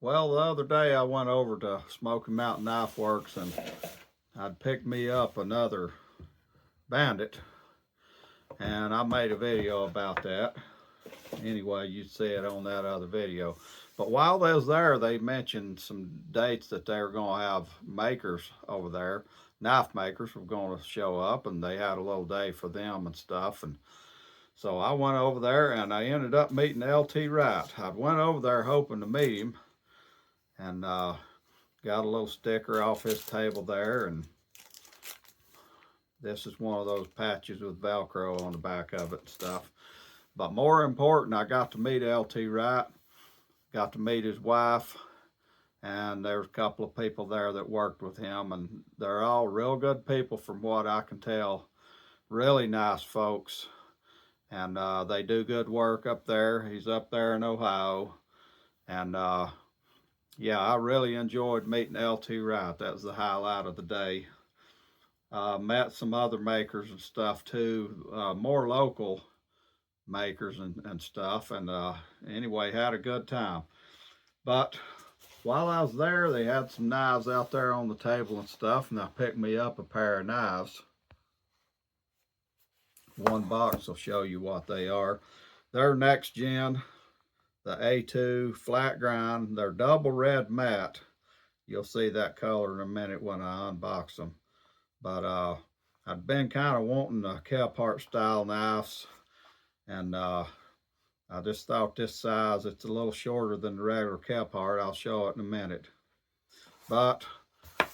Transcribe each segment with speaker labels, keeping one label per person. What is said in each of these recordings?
Speaker 1: Well, the other day I went over to Smoky Mountain Knife Works and I'd picked me up another Bandit, and I made a video about that. Anyway, you'd see it on that other video. But while they was there, they mentioned some dates that they were going to have makers over there. Knife makers were going to show up, and they had a little day for them and stuff. And so I went over there, and I ended up meeting LT Wright. I went over there hoping to meet him, and got a little sticker off his table there, and this is one of those patches with Velcro on the back of it and stuff. But more important, I got to meet LT Wright, got to meet his wife, and there's a couple of people there that worked with him, and they're all real good people from what I can tell. Really nice folks, and they do good work up there. He's up there in Ohio, and yeah, I really enjoyed meeting LT Wright. That was the highlight of the day. Met some other makers and stuff too, more local makers and stuff, and anyway, had a good time. But while I was there, they had some knives out there on the table and stuff, and I picked me up a pair of knives. One box will show you what they are. They're next gen, the A2 flat grind. They're double red matte. You'll see that color in a minute when I unbox them. But I've been kind of wanting the Kelpart style knives, and I just thought this size, it's a little shorter than the regular Kelpart. I'll show it in a minute. But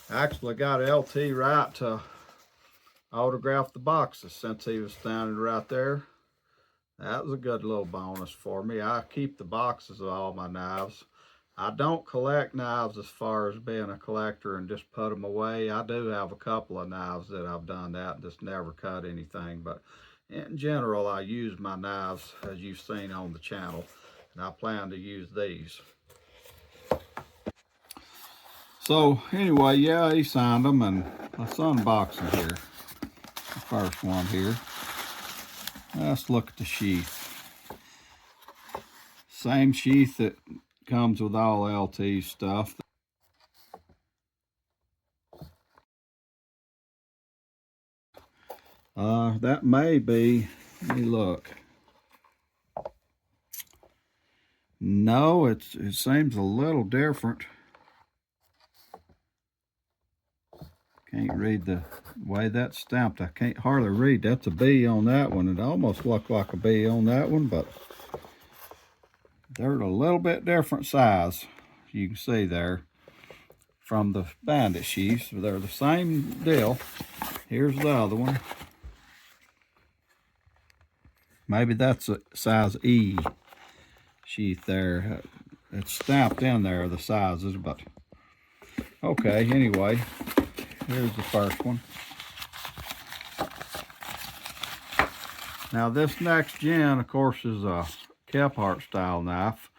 Speaker 1: I actually got LT Wright to autograph the boxes since he was standing right there. That was a good little bonus for me. I keep the boxes of all my knives. I don't collect knives as far as being a collector and just put them away. I do have a couple of knives that I've done that and just never cut anything. But in general, I use my knives as you've seen on the channel, and I plan to use these. So anyway, yeah, he signed them, and let's unbox them here. The first one here. Let's look at the sheath. Same sheath that comes with all LT stuff. That may be, let me look. No, it seems a little different. Can't read the way that's stamped. I can't hardly read. That's a B on that one. It almost looked like a B on that one, but they're a little bit different size. You can see there from the Bandit sheaths. They're the same deal. Here's the other one. Maybe that's a size E sheath there. It's stamped in there, the sizes, but okay, anyway, here's the first one. Now this next gen, of course, is a Kelpart style knife.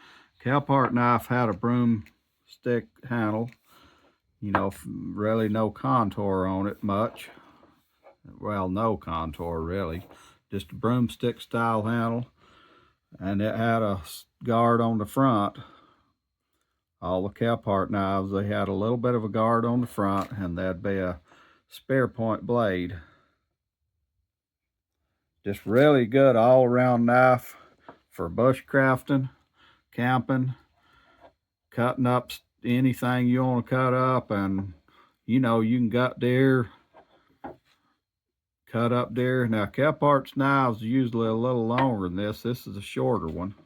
Speaker 1: Kelpart knife had a broomstick handle, you know, really no contour on it much. Well, no contour really, just a broomstick style handle, and it had a guard on the front. All the Kelpart knives, they had a little bit of a guard on the front, and there'd be a spear point blade. Just really good all-around knife for bushcrafting, camping, cutting up anything you want to cut up, and you know, you can gut deer, cut up deer. Now Kelpart's knives are usually a little longer than this. This is a shorter one.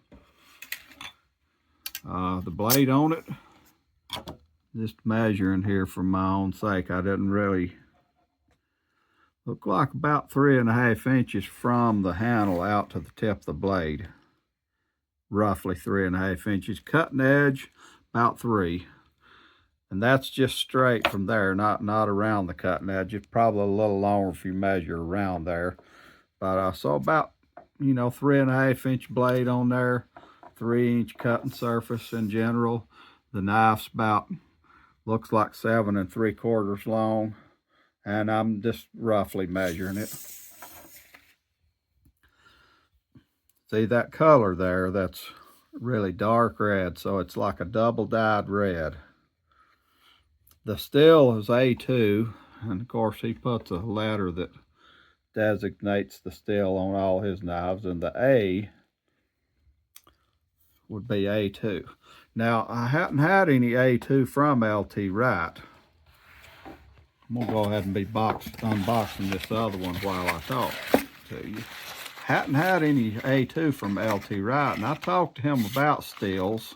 Speaker 1: The blade on it, just measuring here for my own sake, I didn't really look like about 3.5 inches from the handle out to the tip of the blade. Roughly 3.5 inches. Cutting edge, about 3. And that's just straight from there, not around the cutting edge. It's probably a little longer if you measure around there. But so about, you know, 3.5 inch blade on there, 3-inch cutting surface in general. The knife's about, looks like 7 3/4 long, and I'm just roughly measuring it. See that color there? That's really dark red, so it's like a double dyed red. The steel is A2, and of course he puts a letter that designates the steel on all his knives, and the A would be A2. Now, I haven't had any A2 from LT Wright. I'm gonna go ahead and be unboxing this other one while I talk to you. Hadn't had any A2 from LT Wright, and I talked to him about steels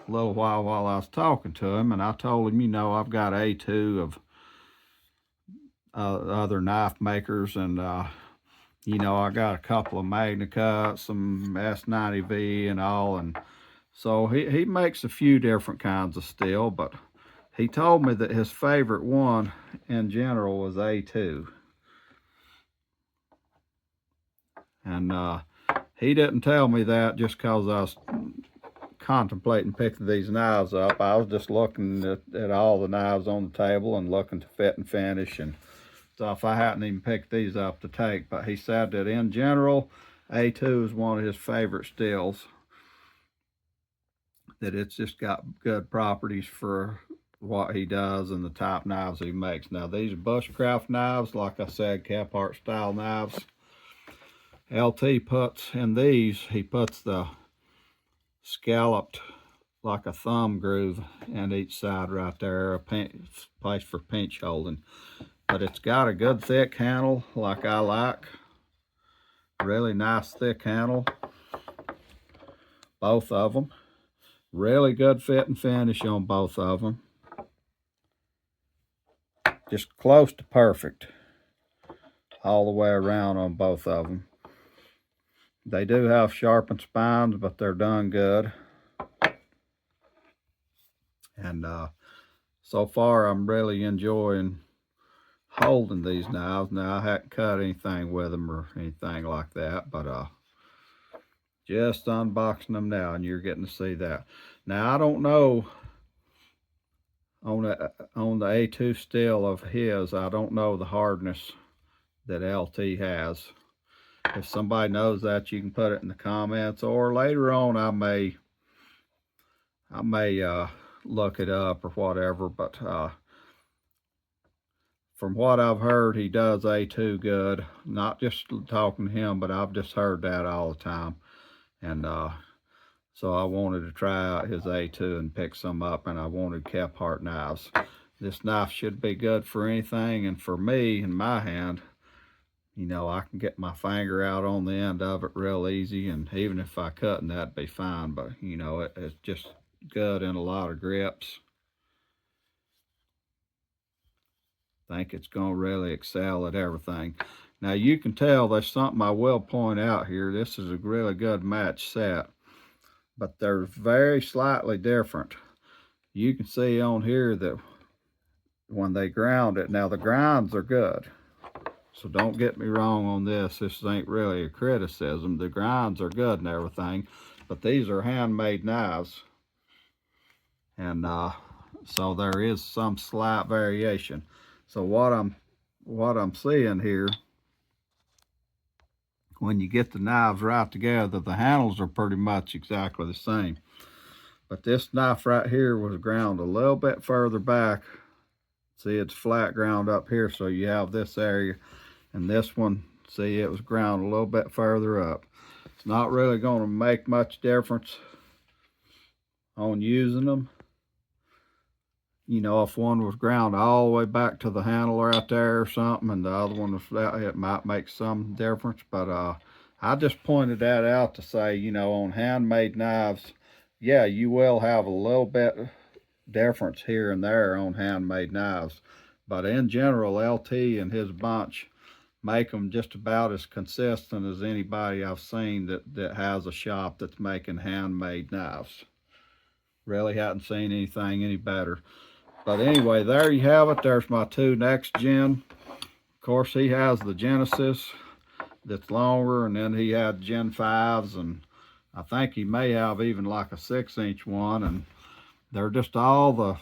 Speaker 1: a little while I was talking to him, and I told him, you know, I've got A2 of other knife makers, and you know, I got a couple of Magna Cuts, some S90V and all, and so he makes a few different kinds of steel, but he told me that his favorite one in general was A2. And he didn't tell me that just because I was contemplating picking these knives up. I was just looking at all the knives on the table and looking to fit and finish and stuff. I hadn't even picked these up to take, but he said that in general, A2 is one of his favorite steels, that it's just got good properties for what he does and the type knives he makes. Now, these are bushcraft knives, like I said, Kephart style knives. LT puts in these, he puts the scalloped like a thumb groove in each side right there, a place for pinch holding. But it's got a good thick handle like I like. Really nice thick handle, both of them. Really good fit and finish on both of them. Just close to perfect all the way around on both of them. They do have sharpened spines, but they're done good. And so far, I'm really enjoying holding these knives. Now, I haven't cut anything with them or anything like that, but just unboxing them now, and you're getting to see that. Now, I don't know on the A2 steel of his, I don't know the hardness that LT has. If somebody knows that, you can put it in the comments, or later on I may look it up or whatever. But from what I've heard, he does A2 good. Not just talking to him, but I've just heard that all the time. And so I wanted to try out his A2 and pick some up, and I wanted Kephart knives. This knife should be good for anything, and for me, in my hand, you know, I can get my finger out on the end of it real easy, and even if I cut in that'd be fine, but you know, it's just good in a lot of grips. I think it's gonna really excel at everything. Now you can tell there's something I will point out here. This is a really good match set, but they're very slightly different. You can see on here that when they ground it, now the grinds are good. So don't get me wrong on this. This ain't really a criticism. The grinds are good and everything, but these are handmade knives. And so there is some slight variation. So what I'm seeing here, when you get the knives right together, the handles are pretty much exactly the same. But this knife right here was ground a little bit further back. See, it's flat ground up here, so you have this area. And this one, see, it was ground a little bit further up. It's not really going to make much difference on using them. You know, if one was ground all the way back to the handle right there or something, and the other one was flat, it might make some difference. But I just pointed that out to say, you know, on handmade knives, yeah, you will have a little bit difference here and there on handmade knives. But in general, LT and his bunch make them just about as consistent as anybody I've seen that has a shop that's making handmade knives. Really hadn't seen anything any better. But anyway, there you have it. There's my two next gen. Of course, he has the Genesis that's longer, and then he had Gen 5s, and I think he may have even like a 6-inch one, and they're just all the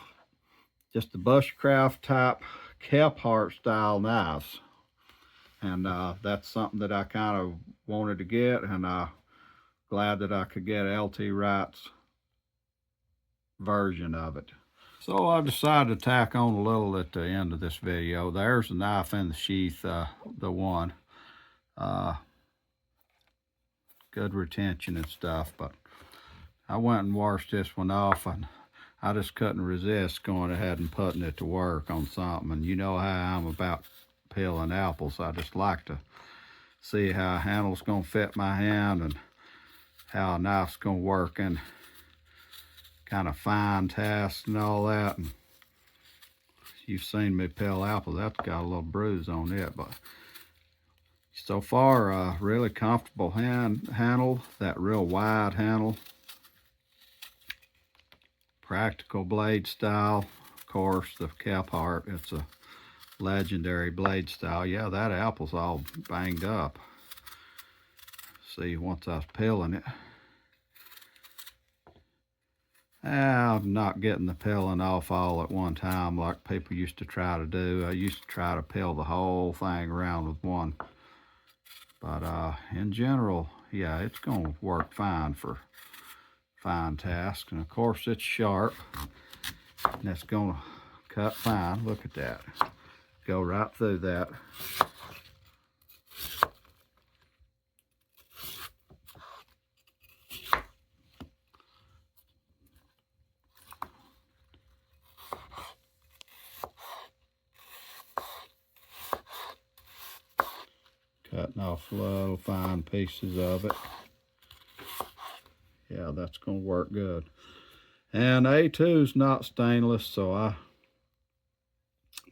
Speaker 1: bushcraft type Kephart style knives. And that's something that I kind of wanted to get, and glad that I could get LT Wright's version of it. So I decided to tack on a little at the end of this video. There's the knife in the sheath, the one. Good retention and stuff, but I went and washed this one off, and I just couldn't resist going ahead and putting it to work on something. And you know how I'm about peeling apples. I just like to see how a handle's gonna fit my hand and how a knife's gonna work in kind of fine tasks and all that. And you've seen me peel apples. That's got a little bruise on it, but so far, really comfortable handle, that real wide handle. Practical blade style. Of course, the Kephart, it's a legendary blade style. Yeah, that apple's all banged up. See, once I was peeling it. I'm not getting the peeling off all at one time like people used to try to do. I used to try to peel the whole thing around with one. But in general, yeah, it's going to work fine for fine tasks. And of course, it's sharp. And it's going to cut fine. Look at that. Go right through that. Cutting off little fine pieces of it. Yeah, that's going to work good. And A2's not stainless, so I'm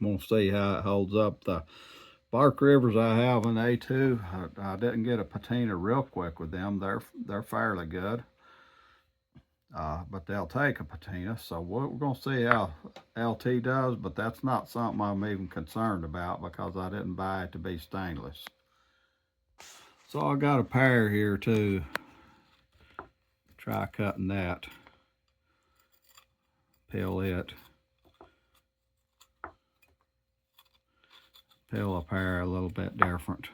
Speaker 1: going to see how it holds up. The Bark Rivers I have in A2, I didn't get a patina real quick with them. They're fairly good. But they'll take a patina, so we're going to see how LT does, but that's not something I'm even concerned about because I didn't buy it to be stainless. So I got a pair here too. Try cutting that. Peel it. Peel a pair a little bit different.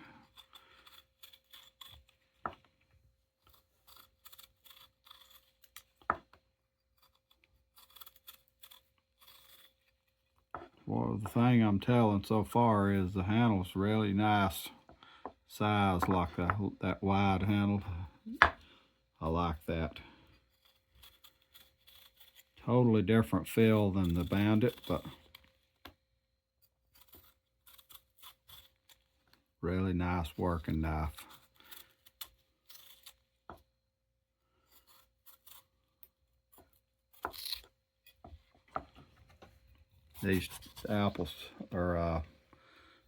Speaker 1: Well, the thing I'm telling so far is the handle's really nice size, like that wide handle. I like that. Totally different feel than the Bandit, but really nice working knife. These apples are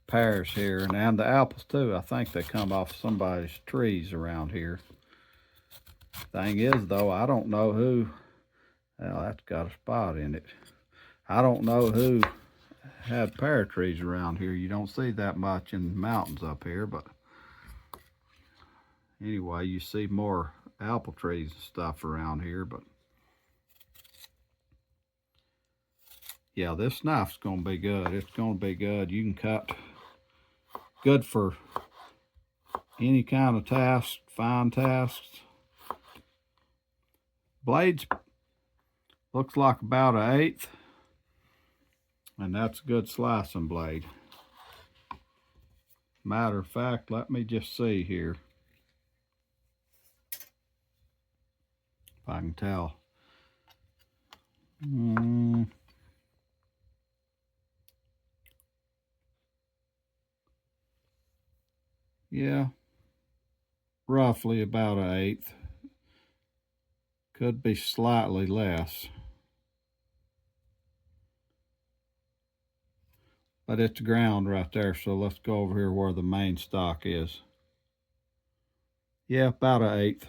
Speaker 1: pears here, and the apples too. I think they come off somebody's trees around here. Thing is, though, I don't know who. Well, that's got a spot in it. I don't know who had pear trees around here. You don't see that much in the mountains up here, but anyway, you see more apple trees and stuff around here. But yeah, this knife's gonna be good. It's gonna be good. You can cut good for any kind of task, fine tasks. Blades looks like about 1/8, and that's a good slicing blade. Matter of fact, let me just see here if I can tell. Yeah, roughly about 1/8. Could be slightly less. But it's ground right there, so let's go over here where the main stock is. Yeah, about 1/8.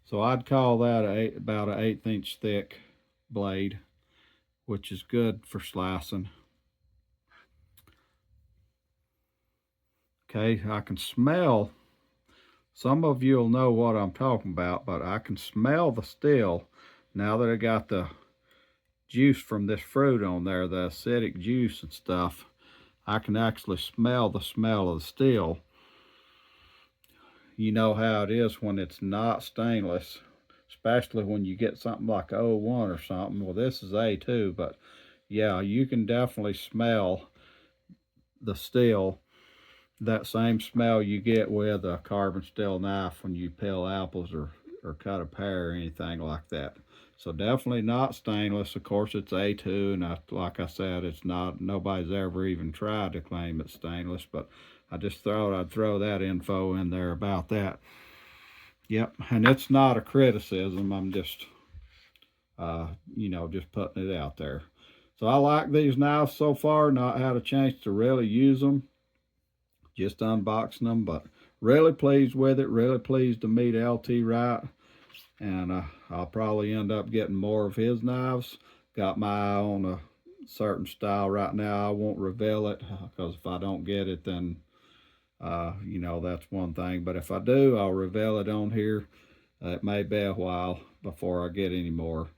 Speaker 1: So I'd call that about an 1/8 inch thick blade, which is good for slicing. Okay, I can smell, some of you'll know what I'm talking about, but I can smell the steel now that I got the juice from this fruit on there, the acidic juice and stuff. I can actually smell the smell of the steel. you know how it is when it's not stainless, especially when you get something like 01 or something. Well, this is A2, but yeah, you can definitely smell the steel, that same smell you get with a carbon steel knife when you peel apples or cut a pear or anything like that. So definitely not stainless. Of course, it's A2, and like I said, it's not. Nobody's ever even tried to claim it's stainless, but I just thought I'd throw that info in there about that. Yep, and it's not a criticism. I'm just, just putting it out there. So I like these knives so far. Not had a chance to really use them, just unboxing them, but really pleased with it. Really pleased to meet LT Wright, and I'll probably end up getting more of his knives. Got my eye on a certain style right now. I won't reveal it because if I don't get it, then that's one thing. But if I do, I'll reveal it on here. It may be a while before I get any more.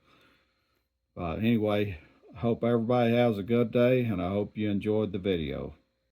Speaker 1: But anyway, I hope everybody has a good day, and I hope you enjoyed the video.